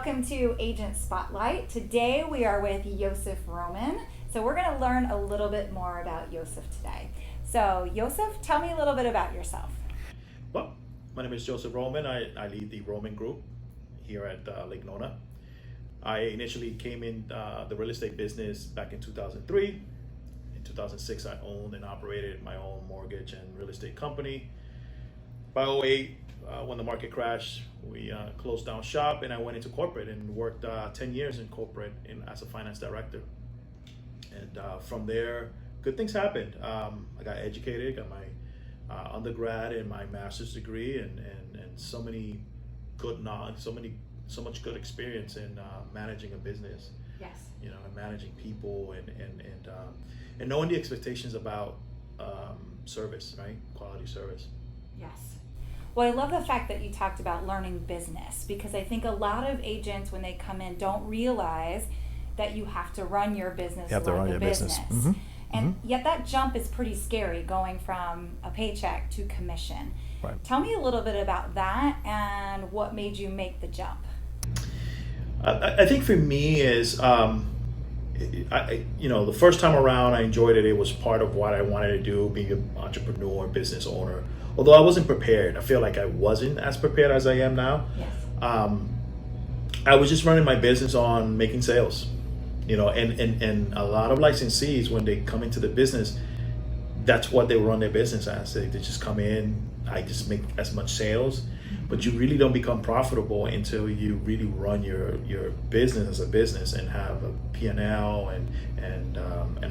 welcome to Agent Spotlight. Today we are with Yosseff Roman. So we're going to learn a little bit more about Yosseff today. So Yosseff, tell me a little bit about yourself. Well, my name is Yosseff Roman. I lead the Roman Group here at Lake Nona. I initially came in the real estate business back in 2003. In 2006, I owned and operated my own mortgage and real estate company. By 2008, when the market crashed, we closed down shop and I went into corporate and worked 10 years in corporate as a finance director. And from there, good things happened. I got educated, got my undergrad and my master's degree, and so many good knowledge, so much good experience in managing a business. Yes. You know, and managing people and knowing the expectations about service, right? Quality service. Yes. Well, I love the fact that you talked about learning business, because I think a lot of agents, when they come in, don't realize that you have to run your business like a business. Mm-hmm. And yet that jump is pretty scary, going from a paycheck to commission. Right. Tell me a little bit about that and what made you make the jump. I think for me is, the first time around I enjoyed it. It was part of what I wanted to do, being an entrepreneur, business owner. Although I wasn't prepared. I feel like I wasn't as prepared as I am now. Yes. I was just running my business on making sales. You know, and a lot of licensees, when they come into the business, that's what they run their business as. They just come in, I just make as much sales, but you really don't become profitable until you really run your business as a business and have a P&L and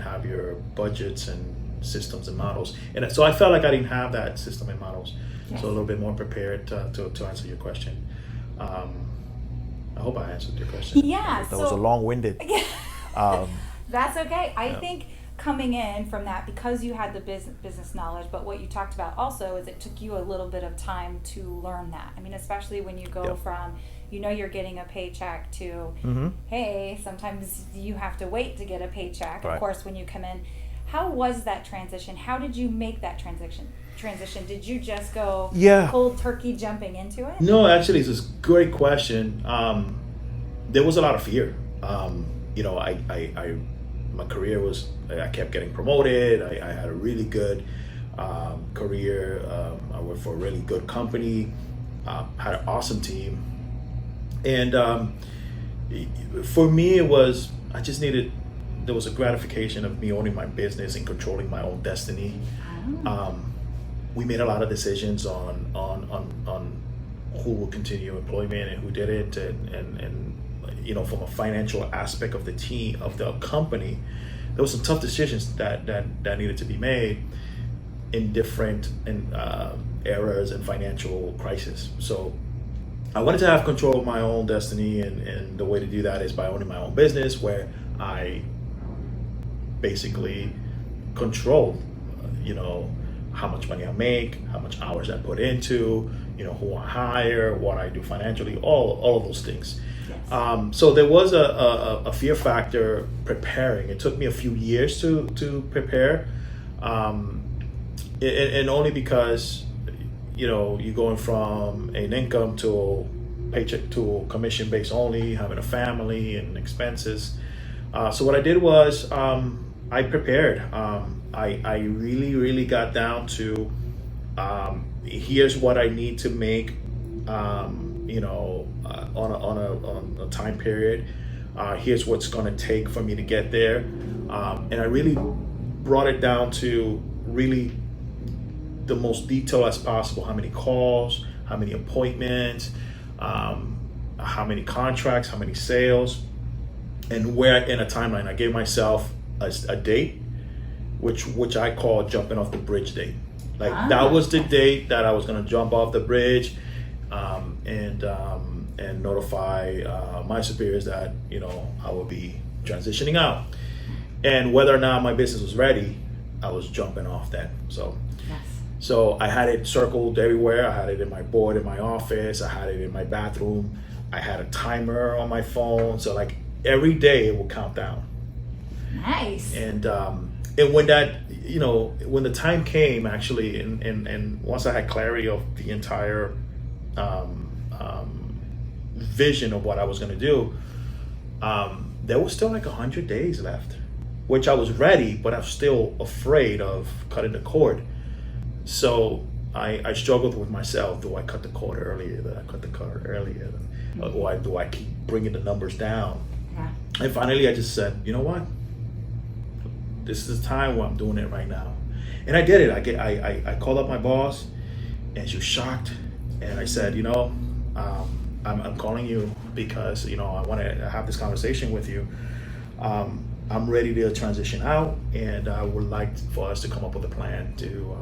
have your budgets and systems and models. And so I felt like I didn't have that system and models. Yes. So a little bit more prepared to answer your question. I hope I answered your question. Yeah. That was a long-winded. That's okay. I think coming in from that, because you had the business knowledge, but what you talked about also is it took you a little bit of time to learn that. I mean, especially when you go from, you're getting a paycheck to, hey, sometimes you have to wait to get a paycheck. Right. Of course, when you come in. How was that transition? How did you make that transition? Did you just go cold turkey jumping into it? No, actually, it's a great question. There was a lot of fear. My career was, I kept getting promoted. I had a really good career. I worked for a really good company, had an awesome team. And for me, it was, there was a gratification of me owning my business and controlling my own destiny. We made a lot of decisions on who would continue employment and who didn't, and from a financial aspect of the team, of the company, there were some tough decisions that needed to be made in different eras and financial crisis. So I wanted to have control of my own destiny, and the way to do that is by owning my own business, where I basically control, how much money I make, how much hours I put into, who I hire, what I do financially, all of those things. Yes. So there was a fear factor preparing. It took me a few years to prepare, and only because, you're going from an income to a paycheck to a commission based only, having a family and expenses. So what I did was I prepared. I really got down to here's what I need to make, on a time period. Here's what's going to take for me to get there, and I really brought it down to really the most detail as possible. How many calls, how many appointments, how many contracts, how many sales, and where in a timeline. I gave myself a date, which I call jumping off the bridge date. That was the date that I was going to jump off the bridge, and notify my superiors that I would be transitioning out, and whether or not my business was ready, I was jumping off that. So I had it circled everywhere. I had it in my board in my office. I had it in my bathroom. I had a timer on my phone. So every day it would count down. Nice. And when that, when the time came, actually, and once I had clarity of the entire vision of what I was going to do, there was still like 100 days left, which I was ready, but I'm still afraid of cutting the cord. So I struggled with myself. Do I cut the cord earlier? Do I cut the cord earlier? Or do I keep bringing the numbers down? Yeah. And finally, I just said, you know what? This is the time where I'm doing it right now. And I did it. I called up my boss, and she was shocked. And I said, I'm calling you because, I want to have this conversation with you. I'm ready to transition out, and I would like for us to come up with a plan to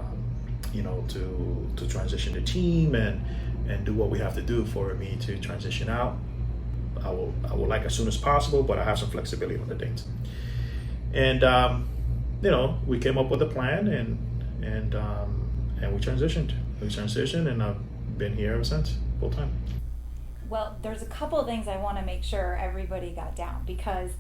transition the team and do what we have to do for me to transition out. I would like as soon as possible, but I have some flexibility on the dates. And we came up with a plan, and we transitioned. And I've been here ever since, full time. Well, there's a couple of things I want to make sure everybody got down, because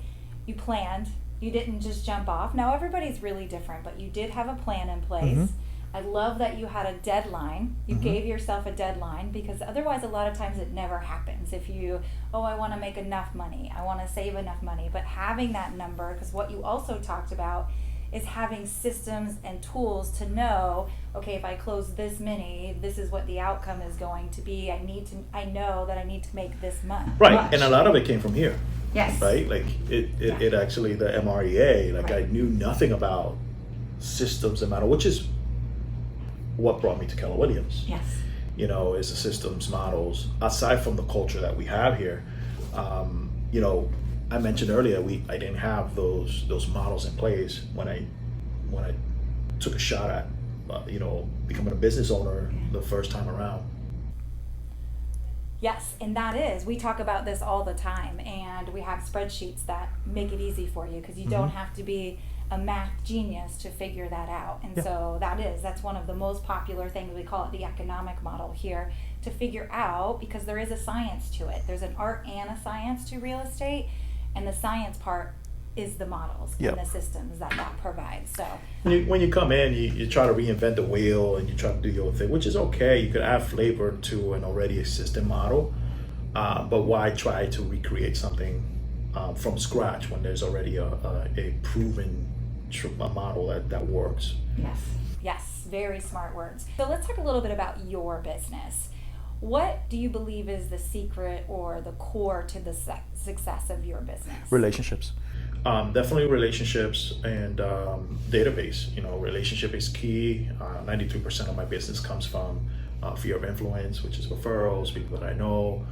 you planned. You didn't just jump off. Now, everybody's really different, but you did have a plan in place. Mm-hmm. I love that you had a deadline. You mm-hmm. gave yourself a deadline, because otherwise a lot of times it never happens. If you, I want to make enough money, I want to save enough money, but having that number, because what you also talked about is having systems and tools to know, okay, if I close this many, this is what the outcome is going to be. I know that I need to make this much. Right, and a lot of it came from here. Yes. Right, like it actually, the MREA, like right. I knew nothing about systems and model, which is what brought me to Keller Williams. Yes. Is the systems models, aside from the culture that we have here. I mentioned earlier, I didn't have those models in place when I took a shot at becoming a business owner the first time around. Yes, and we talk about this all the time, and we have spreadsheets that make it easy for you, because you mm-hmm. don't have to be a math genius to figure that out. And so that's one of the most popular things. We call it the economic model here, to figure out, because there is a science to it. There's an art and a science to real estate, and the science part is the models and the systems that provides. So when you come in, you try to reinvent the wheel, and you try to do your thing, which is okay. You could add flavor to an already existing model, but why try to recreate something from scratch when there's already a proven model that works? Yes, very smart words. So let's talk a little bit about your business. What do you believe is the secret or the core to the success of your business? Relationships. Definitely relationships and database. Relationship is key. 93% of my business comes from fear of influence, which is referrals, people that I know,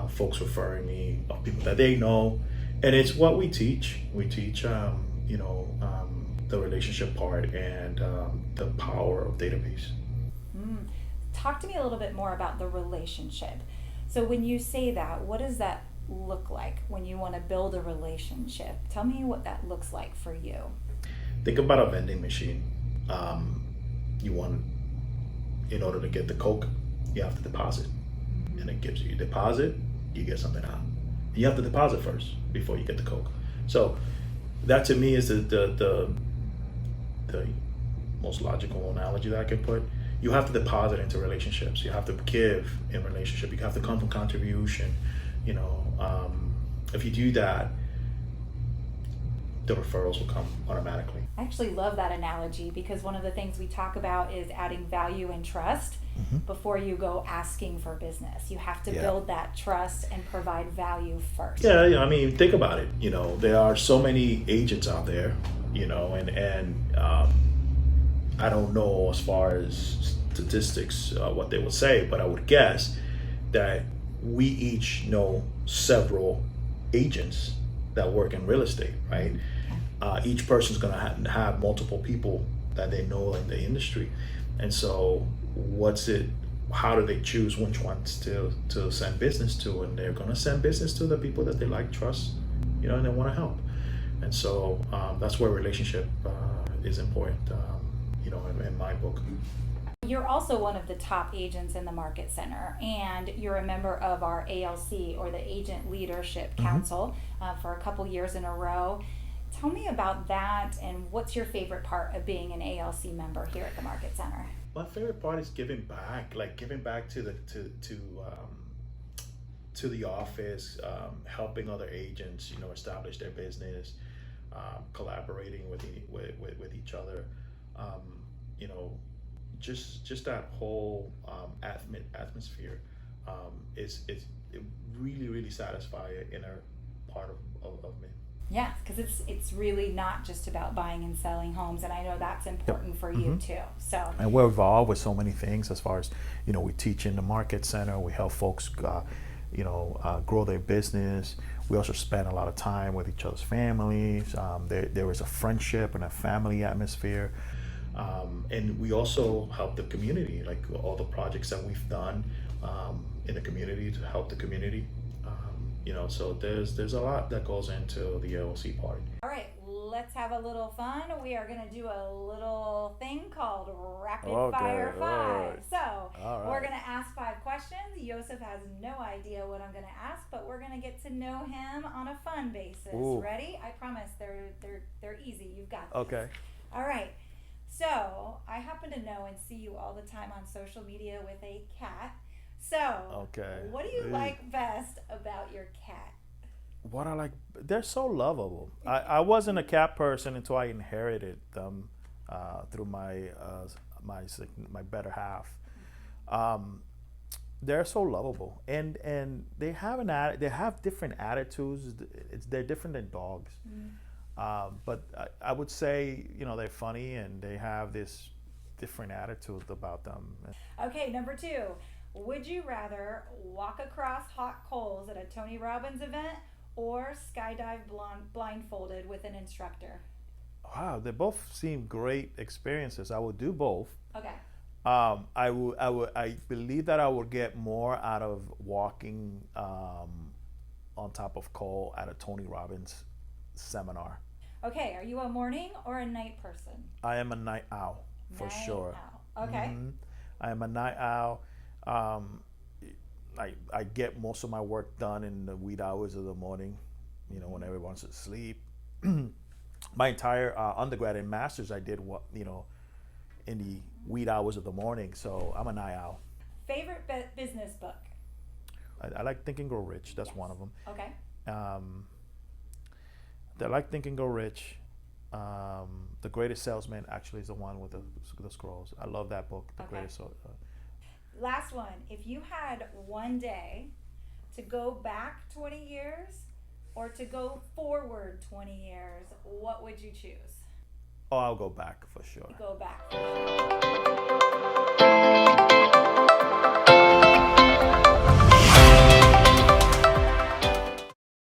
folks referring me of people that they know. And it's what we teach. We teach, the relationship part and the power of database. Talk to me a little bit more about the relationship. So when you say that, what does that look like when you want to build a relationship? Tell me what that looks like for you. Think about a vending machine. In order to get the Coke, you have to deposit. And it gives you deposit, you get something out. You have to deposit first before you get the Coke. So that to me is the most logical analogy that I can put. You have to deposit into relationships. You have to give in relationship. You have to come from contribution. If you do that, the referrals will come automatically. I actually love that analogy, because one of the things we talk about is adding value and trust mm-hmm. before you go asking for business. You have to build that trust and provide value first. Yeah, I mean, think about it. There are so many agents out there, and I don't know as far as statistics what they would say, but I would guess that we each know several agents that work in real estate, right? Each person's going to have multiple people that they know in the industry. And so how do they choose which ones to send business to? And they're going to send business to the people that they like, trust, and they want to help. And so that's where relationship is important, in my book. You're also one of the top agents in the Market Center, and you're a member of our ALC, or the Agent Leadership Council, for a couple years in a row. Tell me about that, and what's your favorite part of being an ALC member here at the Market Center? My favorite part is giving back, to to the office, helping other agents, establish their business, collaborating with each other, you know, just that whole atmosphere is it really really satisfying inner part of me. Yeah, because it's really not just about buying and selling homes, and I know that's important for you too. So, And we're involved with so many things as far as, we teach in the market center. We help folks, grow their business. We also spend a lot of time with each other's families. There is a friendship and a family atmosphere. And we also help the community, like all the projects that we've done in the community to help the community. So there's a lot that goes into the LLC part. all right, let's have a little fun. We are going to do a little thing called Rapid Fire Okay, 5. all right. So, All we're right. going to ask 5 questions. Yosef has no idea what I'm going to ask, but we're going to get to know him on a fun basis. Ooh. Ready? I promise they're easy. You've got this. Okay. All right. So, I happen to know and see you all the time on social media with a cat. So, Okay. what do you Hey. like best about your cat? What I like, they're so lovable. I wasn't a cat person until I inherited them through my better half. They're so lovable, and they have different attitudes. They're different than dogs, but I would say they're funny and they have this different attitude about them. Okay, number 2. Would you rather walk across hot coals at a Tony Robbins event or skydive blindfolded with an instructor? Wow, they both seem great experiences. I would do both. Okay. I believe that I would get more out of walking on top of coal at a Tony Robbins seminar. Okay, are you a morning or a night person? I am a night owl for Night sure. owl. Okay. I am a night owl. I get most of my work done in the wee hours of the morning, when everyone's asleep. My entire undergrad and master's I did in the wee hours of the morning. So I'm a night owl. Favorite business book? I like Think and Grow Rich. That's one of them. Okay. I like Think and Grow Rich. The Greatest Salesman actually is the one with the scrolls. I love that book. The Okay. Greatest. Last one. If you had one day to go back 20 years or to go forward 20 years, what would you choose? Oh, I'll go back for sure. Go back.